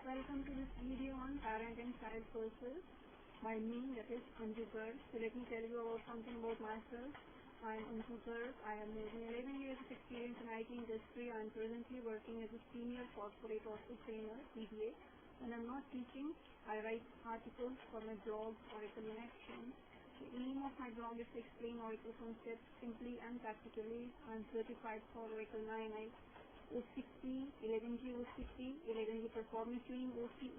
Welcome to this video on parent and child courses by me, that is Anju Garg. So let me tell you about something about myself. I am Anju Garg. I have more than 11 years of experience in IT industry. I am presently working as a senior corporate office trainer, PDA. When I am not teaching, I write articles for my blog, Oracle in Action. The aim of my blog is to explain Oracle concepts simply and practically. I am certified for Oracle 9i, OCP, 11G OCP, 11G Performance Tuning OCE,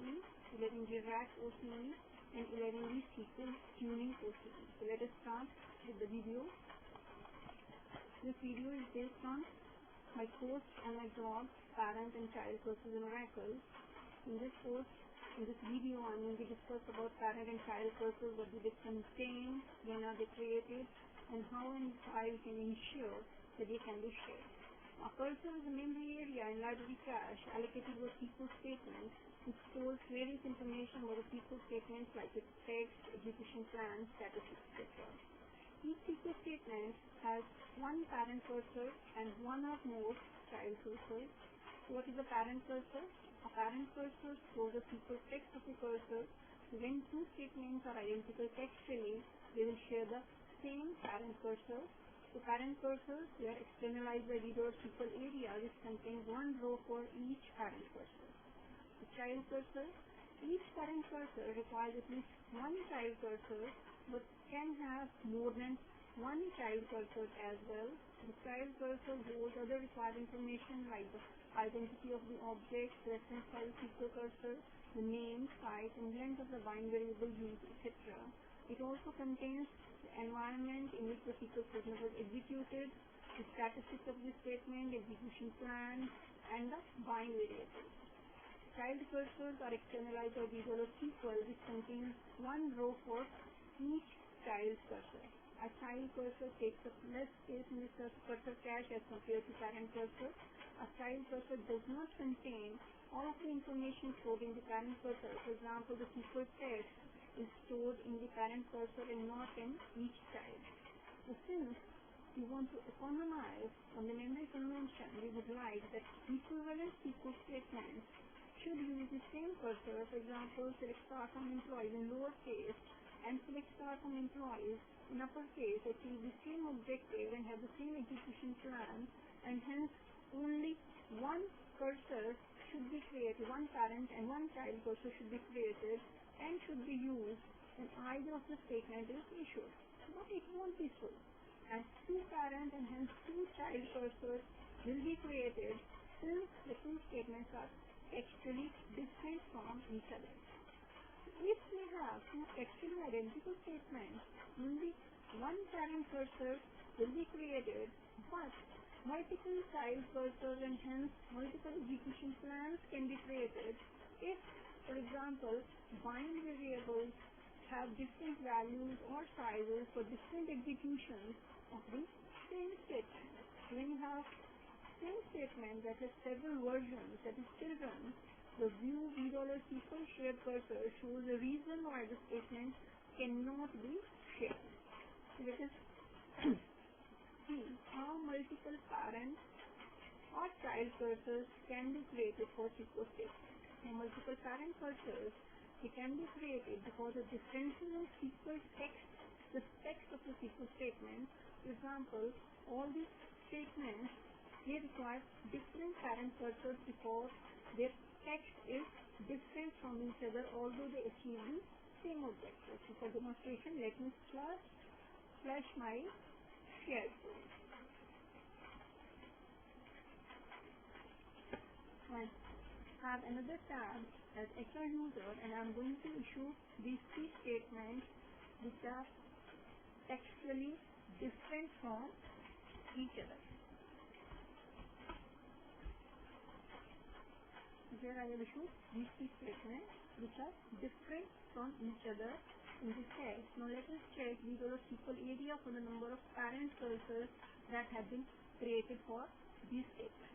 11G RAC OCE, and 11G SQL Tuning OCE. So let us start with the video. This video is based on my course on my blog, Parent and Child Courses in Oracle. In this video, I'm going to discuss about parent and child courses, what do they contain, when are they created, and how and why we can ensure that they can be shared. A cursor is a memory area in library cache allocated to a SQL statement which stores various information about a SQL statement like its text, execution plan, statistics, etc. Each SQL statement has one parent cursor and one or more child cursors. So what is a parent cursor? A parent cursor stores the SQL text of the cursor. So when two statements are identical textually, they will share the same parent cursor. So parent cursors were externalized by reader SQL area which contains one row for each parent cursor. The child cursor. Each parent cursor requires at least one child cursor but can have more than one child cursor as well. The child cursor holds other required information like the identity of the object, reference file SQL cursor, the name, size, and length of the bind variable used, etc. It also contains the environment in which the SQL statement was executed, the statistics of the statement, execution plan, and the bind variables. Child cursors are externalized by Visual SQL which contains one row for each child cursor. A child cursor takes up less space in the cursor cache as compared to parent cursor. A child cursor does not contain all of the information stored in the parent cursor. For example, the SQL text is stored in the parent cursor and not in each child. So since we want to economize on the memory convention, we would like that equivalent SQL statements should use the same cursor. For example, select star from employees in lowercase and select star from employees in uppercase achieve the same objective and have the same execution plan, and hence only one cursor should be created, one parent and one child cursor should be created and should be used when either of the statement is issued. But it won't be so, as two parent and hence two child cursors will be created since the two statements are textually different from each other. If we have two textually identical statements, only one parent cursor will be created, but multiple child cursors and hence multiple execution plans can be created if, for example, bind variables have different values or sizes for different executions of the same statement. When you have same statement that has several versions, that is children, the view $SQL shared cursor shows the reason why the statement cannot be shared. So let us see how multiple parent or child cursors can be created for SQL statements. Now, multiple parent cursors, they can be created because of differences in SQL text, the text of the SQL statement. For example, all these statements, they require different parent cursors because their text is different from each other, although they achieve the same objective. So for demonstration, let me flash my share code. I have another tab as HR user, and I'm going to issue these three statements which are textually different from each other. Here I have issued these three statements which are different from each other in this text. Now let us check Visual SQL area for the number of parent cursors that have been created for these statements.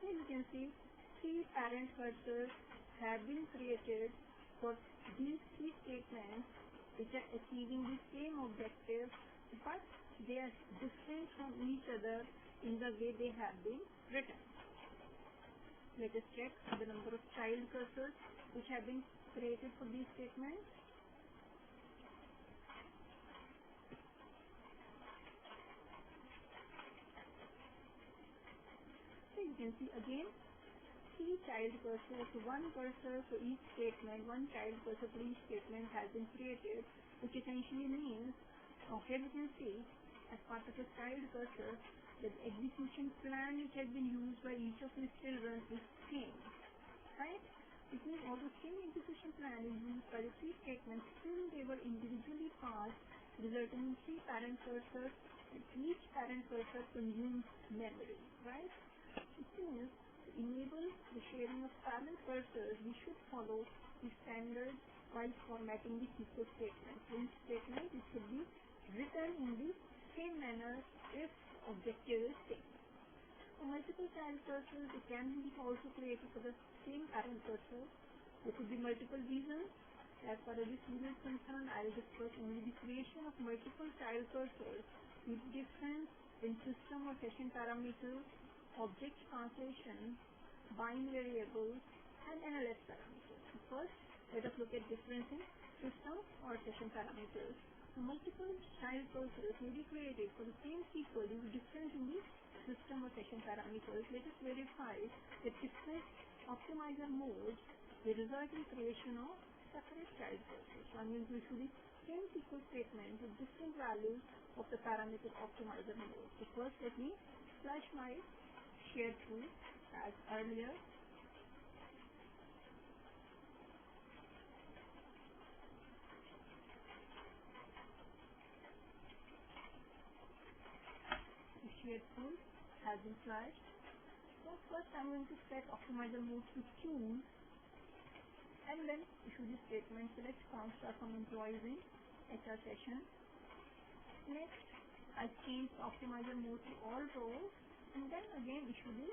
As you can see, three parent cursors have been created for these three statements which are achieving the same objective, but they are different from each other in the way they have been written. Let us check the number of child cursors which have been created for these statements. So you can see again 3 child cursors, 1 cursor for each statement, 1 child cursor for each statement has been created, which essentially means, here we can see as part of the child cursor, the execution plan which has been used by each of these children is same, right? It means although same execution plan is used by the 3 statements, still they were individually passed, resulting in 3 parent cursors, and each parent cursor consumes memory, right? It means to enable the sharing of parent cursors, we should follow the standard while formatting the SQL statement. So each statement it should be written in the same manner if objective is same. For multiple child cursors, it can be also created for the same parent cursor. There could be multiple reasons. As far as this video is concerned, I will discuss only the creation of multiple child cursors with difference in system or session parameters, object translation, bind variables, and NLS parameters. So first, let us look at difference in system or session parameters. So multiple child cursors may be created for the same SQL due to difference in the system or session parameters. Let us verify that different optimizer modes will result in creation of separate child cursors. So I'm going to issue the same SQL statement with different values of the parameter optimizer mode. So first let me flash my shared tool as earlier. The shared tool has been flashed. So first I'm going to set optimizer mode to choose and then issue the statement select const from employees in HR session. Next I change the optimizer mode to all rows and then again issue the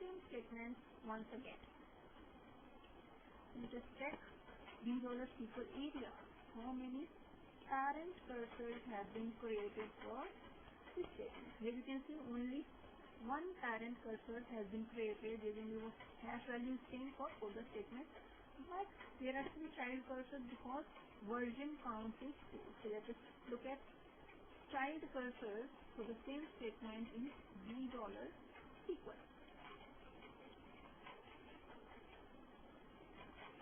same statement once again. Let us check these are the SQL areas. How many parent cursors have been created for this statement? Here you can see only 1 parent cursor has been created using the hash value same for the statement. But there are 3 child cursors because version count is 2. So let us look at child cursors for the same statement in $SQL.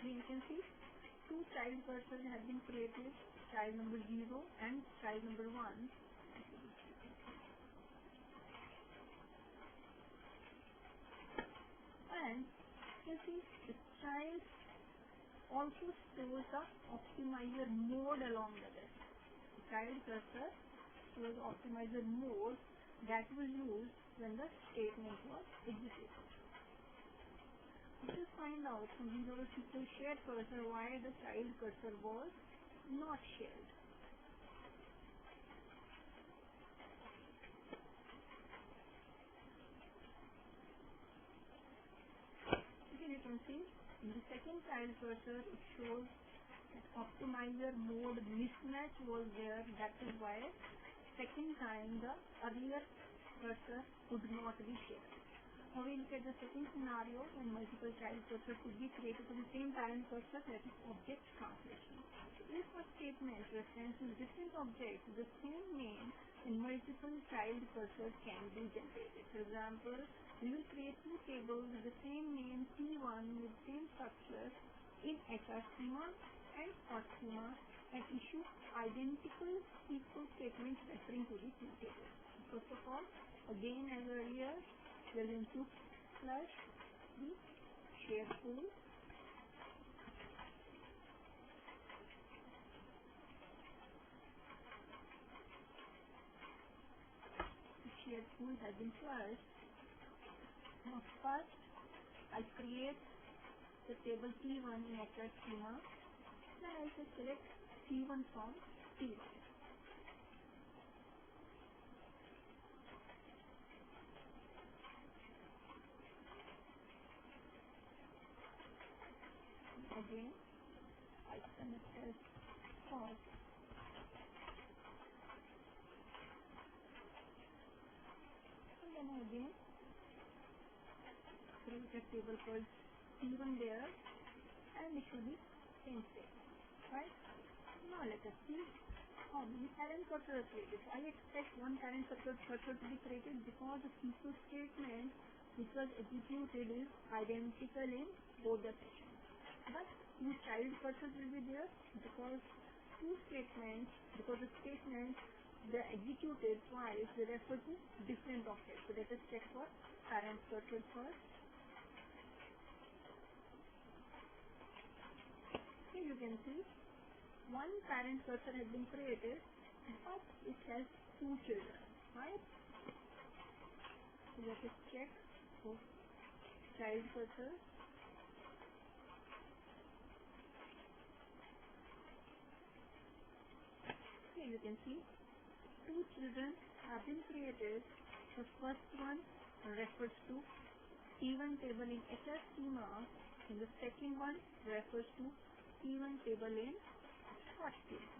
Here you can see 2 child cursors have been created, child number 0 and child number 1. And you see the child also stores the optimizer mode along with it. The child cursor stores the optimizer mode that was used when the statement was executed. Let us find out from Visual SQL shared cursor why the child cursor was not shared. Again you can see in the second child cursor it shows that optimizer mode mismatch was there. That is why second time the earlier cursor could not be shared. Now we look at the second scenario when multiple child cursors could be created for the same parent cursor, that is object translation. So if a statement references different objects with the same name, then multiple child cursors can be generated. For example, we will create 2 tables with the same name T1 with same structure in HR schema and hot schema and issue identical SQL statements referring to the 2 tables. First of all, again as earlier, we are going to flash the share tool. The share tool has been flashed. Now first, I create the table T1 in HR schema. Then I will select T1 from T1. Again, I select as false. And then again create a table called T1 there, and it should be same state, right? Now let us see how the parent cursor is created. So I expect one parent cursor to be created because the SQL statement which was executed is identical in both the sessions. But two child cursors will be there because the statements they executed twice, they refer to different objects. So let us check for parent cursor first. Here you can see one parent cursor has been created, but it has two children, right? So let us check for child cursor. Here you can see two children have been created. The first one refers to T1 table in HR schema, and the second one refers to T1 table in hot schema.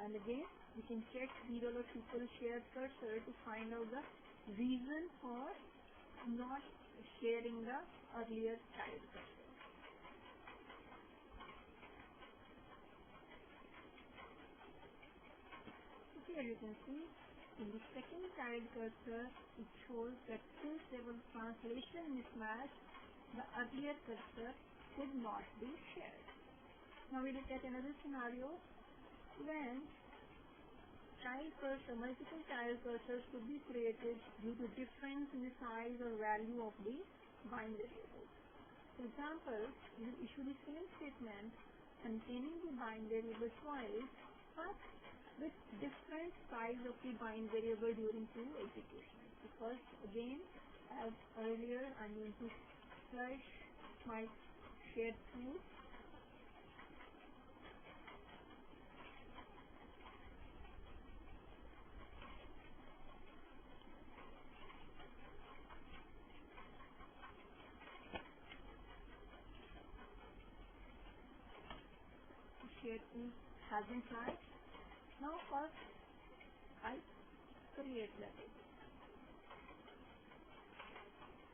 And again, we can check $SQL shared cursor to find out the reason for not sharing the earlier child cursor. Here you can see in the second child cursor, it shows that since there was translation mismatch, the earlier cursor could not be shared. Now we look at another scenario when multiple child cursors could be created due to difference in the size or value of the bind variables. For example, you will issue the same statement containing the bind variable twice, but with different size of the bind variable during two executions. Because again, as earlier, I'm going to flush my shared tool. Shared tool has been flashed. Now first, I create the table.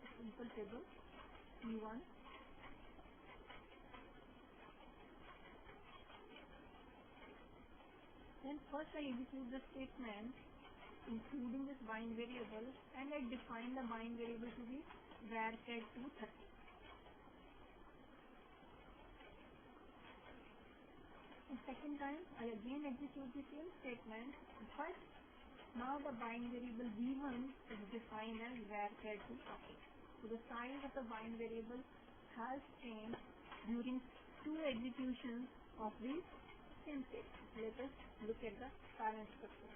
Simple table, T1. Then first I execute the statement including this bind variable, and I define the bind variable to be varchar 230. And second time, I again execute the same statement, but now the bind variable v1 is defined as varchar 230. So the size of the bind variable has changed during two executions of the same statement. Let us look at the parent cursor.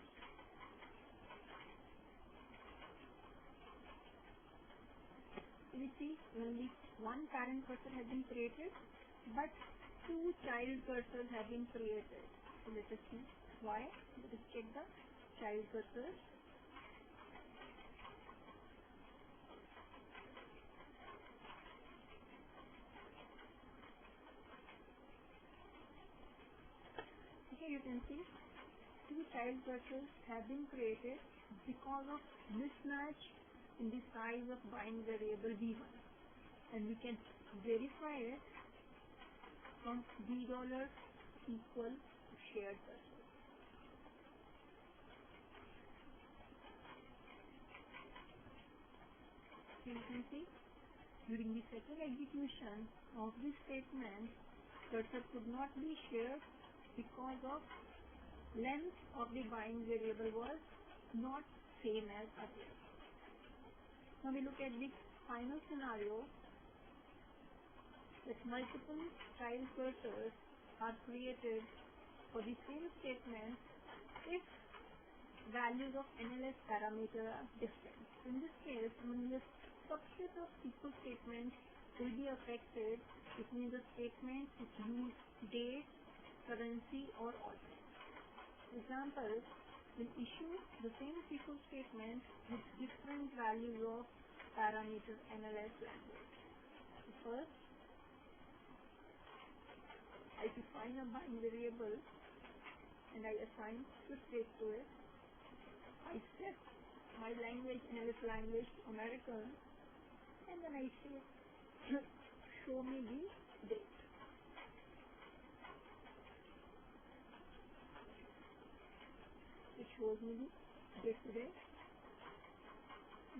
We see only one parent cursor has been created, but two child cursors have been created. So let us see why. Let us check the child cursors. Here you can see two child cursors have been created because of mismatch in the size of bind variable v1, and we can verify it from $= shared cursor. So you can see during the second execution of this statement, cursor could not be shared because of length of the bind variable was not same as earlier. Now we look at the final scenario that multiple child cursors are created for the same statement if values of NLS parameter are different. In this case, only a subset of SQL statements will be affected, which means the statements which use date, currency or alternate. For example, we'll issue the same SQL statement with different values of parameter NLS language. So first, I define a bind variable and I assign Swiss date to it. I set my language, NLS language to American, and then I say show me the date. It shows me the date today.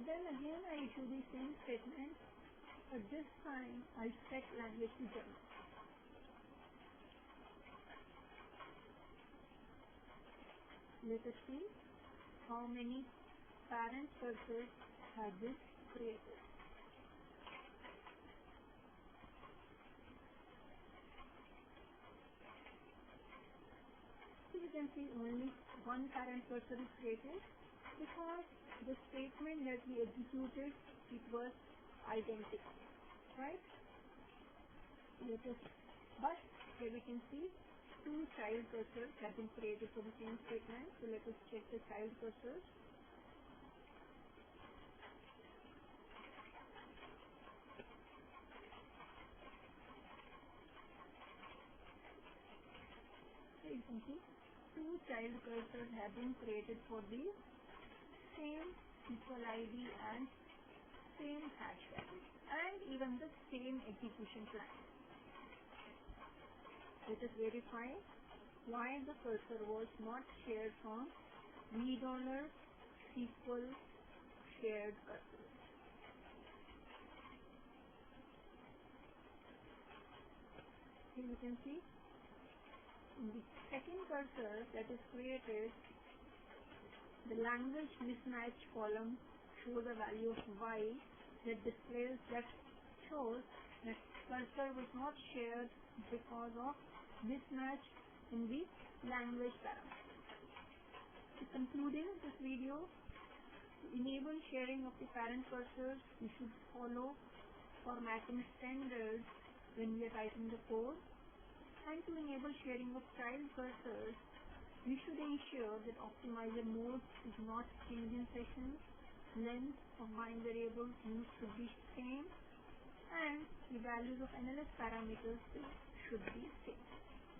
Then again I issue the same statement, but this time I set language to German. Let us see how many parent cursors have this created. So you can see only one parent cursor is created because the statement that we executed, it was identical, right? But here we can see two child cursors have been created for the same statement. So let us check the child cursors. So you can see two child cursors have been created for the same equal ID and same hash value and even the same execution plan. Let us verify why the cursor was not shared from $SQL shared cursor. Here you can see in the second cursor that is created, the language mismatch column shows the value of y that shows that cursor was not shared because of mismatch in the language parameter. So concluding this video, to enable sharing of the parent cursors, we should follow formatting standards when we are writing the code. And to enable sharing of child cursors, we should ensure that optimizer mode is not changed in sessions, length of bind variables used should be same, and the values of NLS parameters should be same.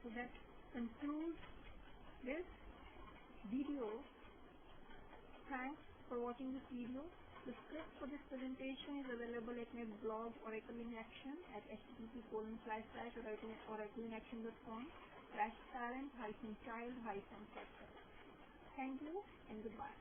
So that concludes this video. Thanks for watching this video. The script for this presentation is available at my blog Oracle in Action at http://oracleinaction.com/parent-child-cursor. Thank you and goodbye.